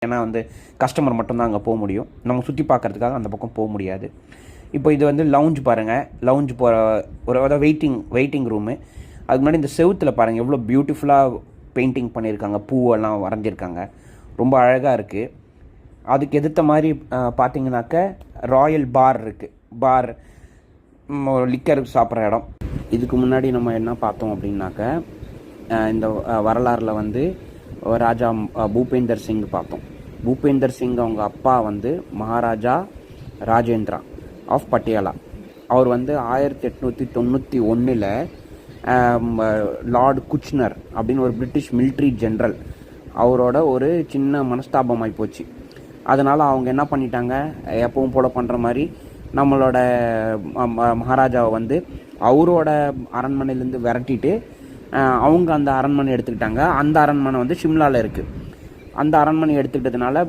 ஏன்னா வந்து கஸ்டமர் மட்டும்தான் அங்கே போக முடியும். நம்ம சுற்றி பார்க்குறதுக்காக அந்த பக்கம் போக முடியாது. இப்போ இது வந்து லவுஞ்ச் பாருங்கள். லவுஞ்ச் போகிற ஒரு வெயிட்டிங் ரூமு. அதுக்கு முன்னாடி இந்த செவுத்தில் பாருங்கள் எவ்வளோ பியூட்டிஃபுல்லாக பெயிண்டிங் பண்ணியிருக்காங்க, பூவெல்லாம் வரைஞ்சிருக்காங்க, ரொம்ப அழகாக இருக்குது. அதுக்கு எதிர்த்த மாதிரி பார்த்தீங்கன்னாக்க ராயல் பார் இருக்குது. பார் லிக்கர் சாப்பிட்ற இடம். இதுக்கு முன்னாடி நம்ம என்ன பார்த்தோம் அப்படின்னாக்க இந்த வரலாறில் வந்து ராஜா பூபேந்தர் சிங் பார்த்தோம். பூபேந்தர் சிங் அவங்க அப்பா வந்து மகாராஜா ராஜேந்திரா ஆஃப் பட்டியாலா. அவர் வந்து 1891 லார்டு குச்னர் அப்படின்னு ஒரு பிரிட்டிஷ் மிலிட்ரி ஜென்ரல், அவரோட ஒரு சின்ன மனஸ்தாபம் ஆகிப்போச்சு. அதனால் அவங்க என்ன பண்ணிட்டாங்க, எப்பவும் போல பண்ணுற மாதிரி நம்மளோட மகாராஜாவை வந்து அவரோட அரண்மனையிலேருந்து விரட்டிட்டு அவங்க அந்த அரண்மனை எடுத்துக்கிட்டாங்க. அந்த அரண்மனை வந்து ஷிம்லாவில் இருக்குது. அந்த அரண்மனை எடுத்துக்கிட்டதுனால